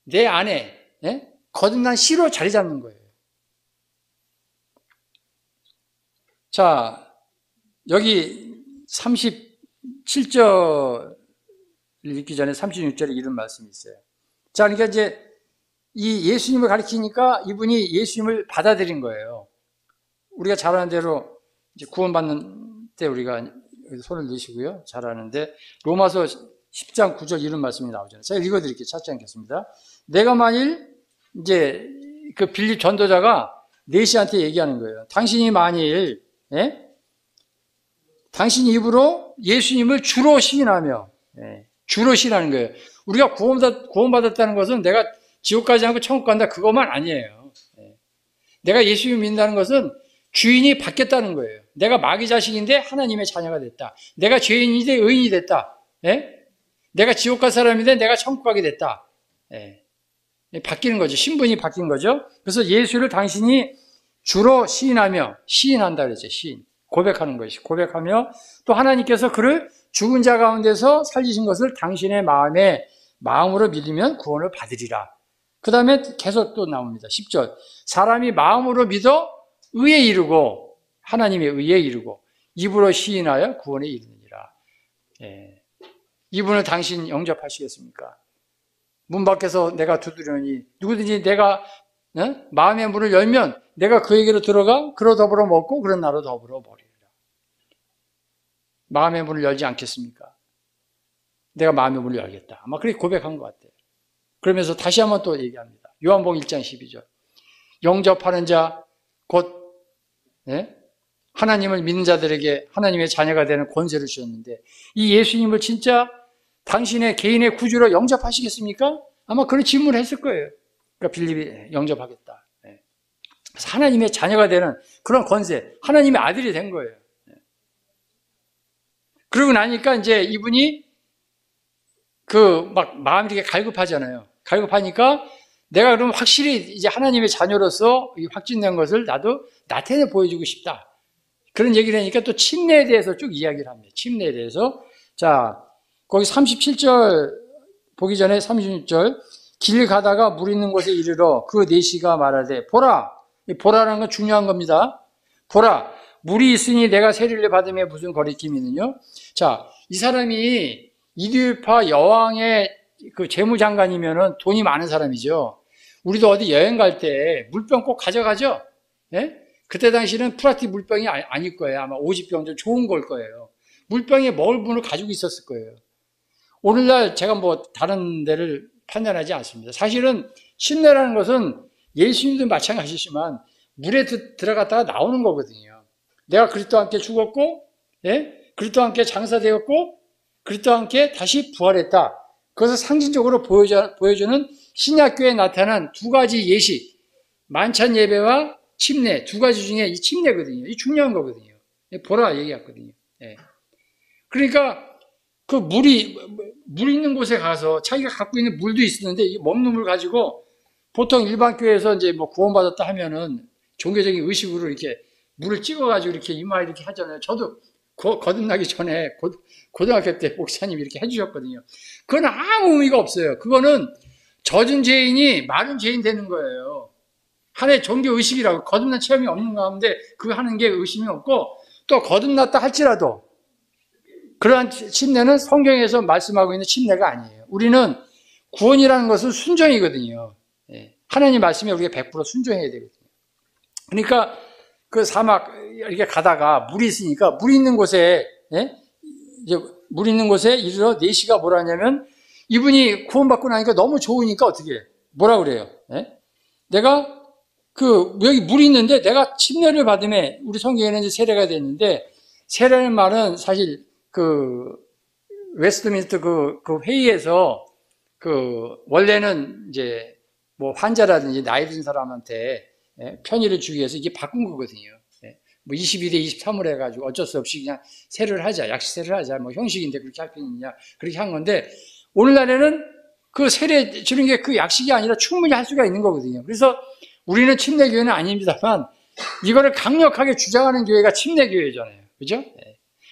내 안에 거듭난 씨로 자리 잡는 거예요. 자, 여기 37절 읽기 전에 36절에 이런 말씀이 있어요. 자, 그러니까 이제 이 예수님을 가리키니까 이분이 예수님을 받아들인 거예요. 우리가 잘 아는 대로 이제 구원받는 때 우리가 손을 넣으시고요. 잘 아는데 로마서 10장 9절 이런 말씀이 나오잖아요. 제가 읽어드릴게요. 찾지 않겠습니다. 내가 만일 이제 그 빌립 전도자가 내시한테 얘기하는 거예요. 당신이 만일 당신 입으로 예수님을 주로 시인하며 주로 시인하는 거예요. 우리가 구원받았다는 것은 내가 지옥 가지 않고 천국 간다 그것만 아니에요. 내가 예수님을 믿는다는 것은 주인이 바뀌었다는 거예요. 내가 마귀 자식인데 하나님의 자녀가 됐다. 내가 죄인인데 의인이 됐다. 내가 지옥 갈 사람인데 내가 천국 가게 됐다. 바뀌는 거죠. 신분이 바뀐 거죠. 그래서 예수를 당신이 주로 시인한다 그랬죠. 시인. 고백하는 것이 고백하며 또 하나님께서 그를 죽은 자 가운데서 살리신 것을 당신의 마음으로 믿으면 구원을 받으리라. 그 다음에 계속 또 나옵니다. 10절. 사람이 마음으로 믿어 의에 이르고 하나님의 의에 이르고 입으로 시인하여 구원에 이르느니라. 이분을 당신 영접하시겠습니까? 문 밖에서 내가 두드리니 누구든지 내가 마음의 문을 열면 내가 그에게로 들어가 그로 더불어 먹고 그런 나로 더불어 버리리라. 마음의 문을 열지 않겠습니까? 내가 마음의 문을 열겠다. 아마 그렇게 고백한 것 같아요. 그러면서 다시 한번 또 얘기합니다. 요한복음 1장 12절. 영접하는 자 곧 하나님을 믿는 자들에게 하나님의 자녀가 되는 권세를 주셨는데 이 예수님을 진짜 당신의 개인의 구주로 영접하시겠습니까? 아마 그런 질문을 했을 거예요. 그러니까 빌립이 영접하겠다. 그래서 하나님의 자녀가 되는 그런 권세, 하나님의 아들이 된 거예요. 그러고 나니까 이제 이분이 막 마음이 이렇게 갈급하잖아요. 갈급하니까 내가 그럼 확실히 이제 하나님의 자녀로서 확진된 것을 나도 나타내 보여주고 싶다. 그런 얘기를 하니까 또 침례에 대해서 쭉 이야기를 합니다. 침례에 대해서. 자, 거기 37절 보기 전에 36절. 길 가다가 물 있는 곳에 이르러 그 내시가 말하되 보라. 보라라는 건 중요한 겁니다. 보라. 물이 있으니 내가 세례를 받음에 무슨 거리낌이 있느냐? 자, 이 사람이 이디오피아 여왕의 그 재무장관이면은 돈이 많은 사람이죠. 우리도 어디 여행 갈 때 물병 꼭 가져가죠? 그때 당시는 프라티 물병이 아닐 거예요. 아마 오지병 좀 좋은 걸 거예요. 물병에 먹을 분을 가지고 있었을 거예요. 오늘날 제가 뭐 다른 데를 판단하지 않습니다. 사실은 침례라는 것은 예수님도 마찬가지지만 물에 들어갔다가 나오는 거거든요. 내가 그리스도와 함께 죽었고, 그리스도와 함께 장사되었고, 그리스도와 함께 다시 부활했다. 그것을 상징적으로 보여주는 신약교회에 나타난 두 가지 예식, 만찬 예배와 침례, 두 가지 중에 이 침례거든요. 이 중요한 거거든요. 보라 얘기했거든요. 그러니까 그 물 있는 곳에 가서 자기가 갖고 있는 물도 있었는데 이 먹는 물 가지고 보통 일반 교회에서 이제 뭐 구원받았다 하면은 종교적인 의식으로 이렇게 물을 찍어가지고 이렇게 이마에 이렇게 하잖아요. 저도 거듭나기 전에 고등학교 때 목사님이 이렇게 해주셨거든요. 그건 아무 의미가 없어요. 그거는 젖은 죄인이 마른 죄인 되는 거예요. 하나의 종교 의식이라고 거듭난 체험이 없는 가운데 그거 하는 게 의심이 없고 또 거듭났다 할지라도 그러한 침례는 성경에서 말씀하고 있는 침례가 아니에요. 우리는 구원이라는 것은 순종이거든요. 하나님 말씀에 우리가 100% 순종해야 되거든요. 그러니까 그 사막 이렇게 가다가 물이 있으니까 물 있는 곳에 물 있는 곳에 이르러 내시가 뭐라 하냐면 이분이 구원받고 나니까 너무 좋으니까 어떻게 해? 뭐라 그래요? 내가 여기 물이 있는데 내가 침례를 받음에 우리 성경에는 이제 세례가 됐는데 세례라는 말은 사실 웨스트민스터 그 회의에서 원래는 이제 뭐 환자라든지 나이 든 사람한테 편의를 주기 위해서 이게 바꾼 거거든요. 뭐 22대 23을 해가지고 어쩔 수 없이 그냥 세를 하자, 약식세를 하자, 뭐 형식인데 그렇게 할 필요있냐, 그렇게 한 건데, 오늘날에는 그 세례 주는 게 그 약식이 아니라 충분히 할 수가 있는 거거든요. 그래서 우리는 침례교회는 아닙니다만, 이거를 강력하게 주장하는 교회가 침례교회잖아요. 그죠?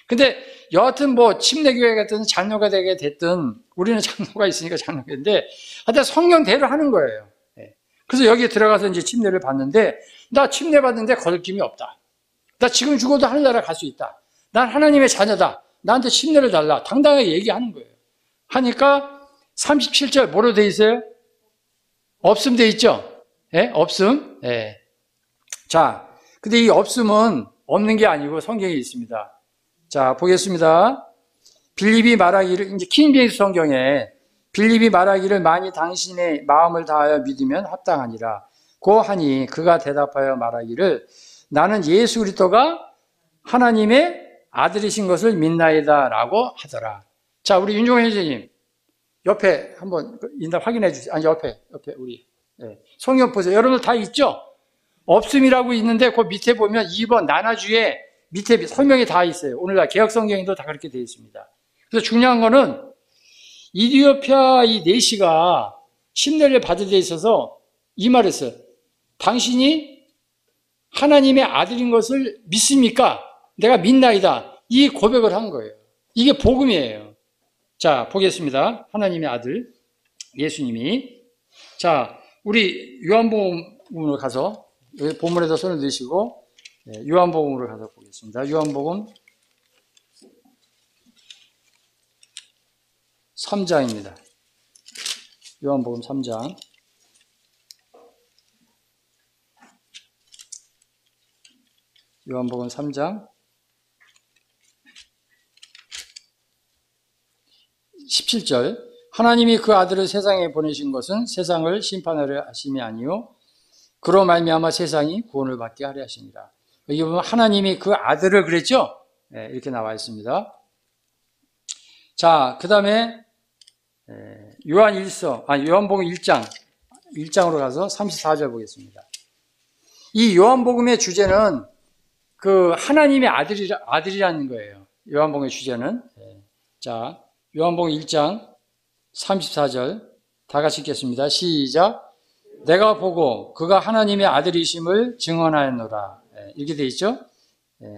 근데 여하튼 뭐 침례교회가 됐든 장로가 되게 됐든 우리는 장로가 있으니까 장로교인데 하여튼 성경대로 하는 거예요. 그래서 여기에 들어가서 이제 침례를 받는데 나 침례 받는데 거들김이 없다. 나 지금 죽어도 하늘나라 갈 수 있다. 난 하나님의 자녀다. 나한테 침례를 달라. 당당하게 얘기하는 거예요. 하니까 37절 뭐로 돼 있어요? 없음 돼 있죠? 없음. 자, 근데 이 없음은 없는 게 아니고 성경에 있습니다. 자, 보겠습니다. 빌립이 말하기를, 이제 킹제임스 성경에 빌립이 말하기를 만이 당신의 마음을 다하여 믿으면 합당하니라. 고 하니 그가 대답하여 말하기를 나는 예수 그리스도가 하나님의 아들이신 것을 믿나이다 라고 하더라. 자, 우리 윤종현 선생님 옆에 한번 인답 확인해 주세요. 아니, 옆에 우리. 성경 보세요. 여러분들 다 있죠? 없음이라고 있는데 그 밑에 보면 2번 나나주에 밑에 설명이 다 있어요. 오늘날 개혁성경에도 다 그렇게 되어 있습니다. 그래서 중요한 거는 이디오피아 이 내시가 침례를 받을 데 있어서 이 말을 했어요. 당신이 하나님의 아들인 것을 믿습니까? 내가 믿나이다. 이 고백을 한 거예요. 이게 복음이에요. 자, 보겠습니다. 하나님의 아들 예수님이. 자, 우리 요한복음으로 가서 여기 본문에다 손을 드시고 요한복음으로 가서 보겠습니다. 요한복음 3장입니다. 요한복음 3장. 요한복음 3장 17절. 하나님이 그 아들을 세상에 보내신 것은 세상을 심판하려 하심이 아니요 그로 말미암아 세상이 구원을 받게 하려 하시니라. 여기 보면 하나님이 그 아들을 그랬죠? 이렇게 나와 있습니다. 자, 그 다음에 요한복음 1장으로 가서 34절 보겠습니다. 이 요한복음의 주제는 그 하나님의 아들이라는 거예요. 요한복음의 주제는. 자, 요한복음 1장 34절 다 같이 읽겠습니다. 시작. 내가 보고 그가 하나님의 아들이심을 증언하였노라. 이렇게 돼 있죠?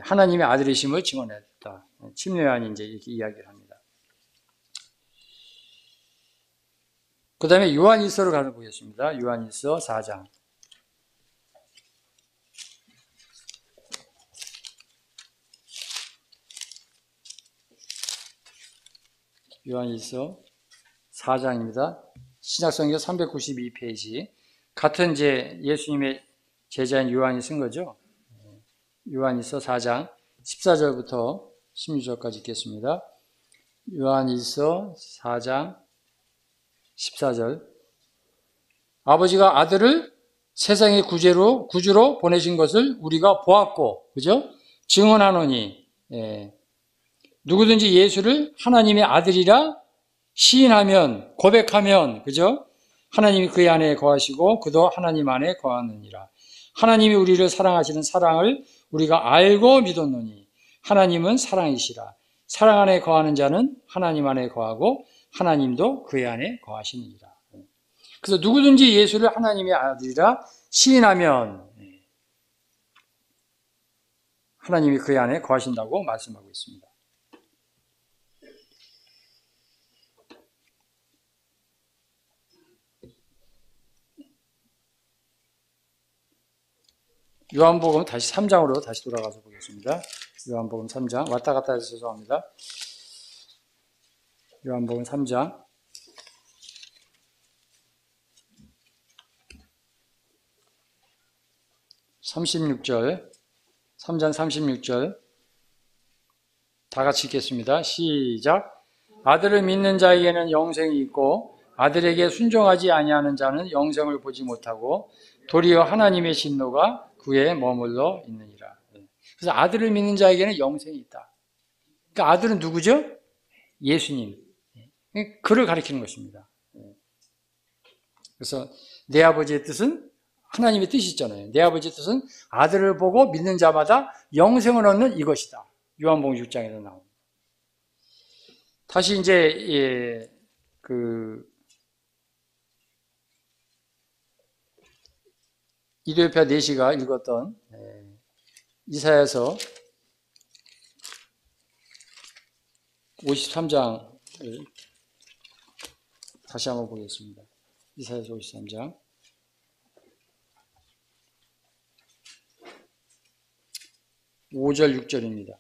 하나님의 아들이심을 증언했다. 침례요한이 이제 이렇게 이야기를 합니다. 그 다음에 요한일서로 가서 보겠습니다. 요한일서 4장. 요한일서 4장입니다. 신약성경 392페이지. 같은 이제 예수님의 제자인 요한이 쓴 거죠. 요한일서 4장 14절부터 16절까지 읽겠습니다. 요한일서 4장 14절. 아버지가 아들을 세상의 구주로 보내신 것을 우리가 보았고, 그죠? 증언하노니, 누구든지 예수를 하나님의 아들이라 시인하면, 고백하면, 그죠? 하나님이 그의 안에 거하시고 그도 하나님 안에 거하느니라. 하나님이 우리를 사랑하시는 사랑을 우리가 알고 믿었노니 하나님은 사랑이시라. 사랑 안에 거하는 자는 하나님 안에 거하고 하나님도 그의 안에 거하시느니라. 그래서 누구든지 예수를 하나님의 아들이라 시인하면 하나님이 그의 안에 거하신다고 말씀하고 있습니다. 요한복음 다시 3장으로 다시 돌아가서 보겠습니다. 요한복음 3장. 왔다 갔다 해서 죄송합니다. 요한복음 3장. 36절. 3장 36절. 다 같이 읽겠습니다. 시작. 아들을 믿는 자에게는 영생이 있고 아들에게 순종하지 아니하는 자는 영생을 보지 못하고 도리어 하나님의 진노가 그에 머물러 있느니라. 그래서 아들을 믿는 자에게는 영생이 있다. 그러니까 아들은 누구죠? 예수님. 그를 가리키는 것입니다. 그래서 내 아버지의 뜻은 하나님의 뜻이 있잖아요. 내 아버지의 뜻은 아들을 보고 믿는 자마다 영생을 얻는 이것이다. 요한복음 6장에서 나옵니다. 다시 이제 이디오피아 내시가 읽었던 이사야서 53장을 다시 한번 보겠습니다. 이사야서 53장 5절 6절입니다.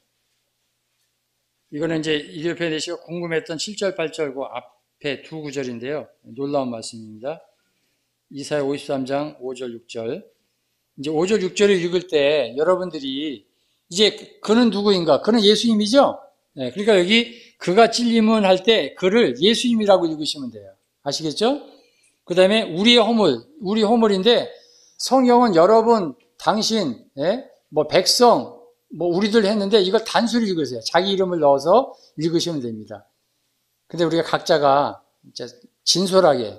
이거는 이제 이디오피아 내시가 궁금했던 7절 8절과 앞에 두 구절인데요. 놀라운 말씀입니다. 이사야 53장 5절 6절. 이제 5절 6절을 읽을 때 여러분들이 이제 그는 누구인가? 그는 예수님이죠? 네, 그러니까 여기 그가 찔림은 할 때 그를 예수님이라고 읽으시면 돼요. 아시겠죠? 그 다음에 우리 허물인데 성경은 여러분, 당신, 뭐 백성, 뭐 우리들 했는데 이걸 단수를 읽으세요. 자기 이름을 넣어서 읽으시면 됩니다. 근데 우리가 각자가 진짜 진솔하게,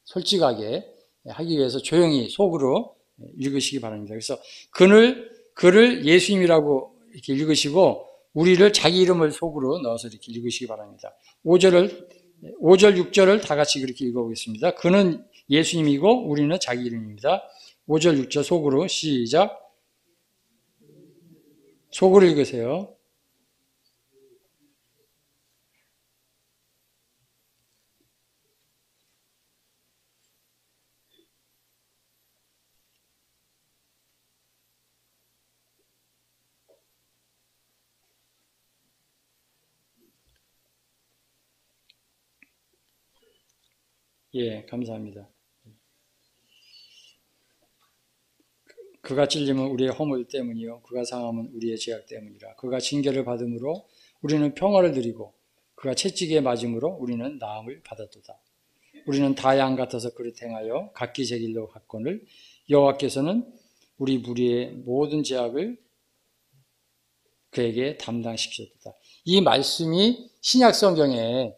솔직하게 하기 위해서 조용히 속으로 읽으시기 바랍니다. 그래서 그를 예수님이라고 이렇게 읽으시고 우리를 자기 이름을 속으로 넣어서 이렇게 읽으시기 바랍니다. 5절, 6절을 다 같이 그렇게 읽어보겠습니다. 그는 예수님이고 우리는 자기 이름입니다. 5절, 6절 속으로 시작. 속으로 읽으세요. 예, 감사합니다. 그가 찔림은 우리의 허물 때문이요 그가 상함은 우리의 죄악 때문이라. 그가 징계를 받음으로 우리는 평화를 누리고 그가 채찍에 맞음으로 우리는 나음을 받았도다. 우리는 다 양 같아서 그를 행하여 각기 제 길로 갔거늘 여호와께서는 우리 무리의 모든 죄악을 그에게 담당시키셨다. 이 말씀이 신약 성경에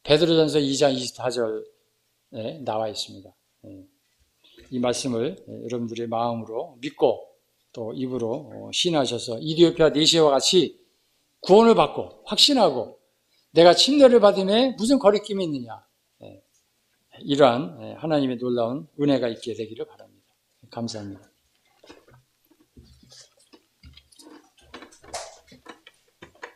베드로전서 2장 24절에 나와 있습니다. 이 말씀을 여러분들의 마음으로 믿고 또 입으로 신하셔서 이디오피아 내시와 같이 구원을 받고 확신하고 내가 침례를 받음에 무슨 거리낌이 있느냐, 이러한 하나님의 놀라운 은혜가 있게 되기를 바랍니다. 감사합니다.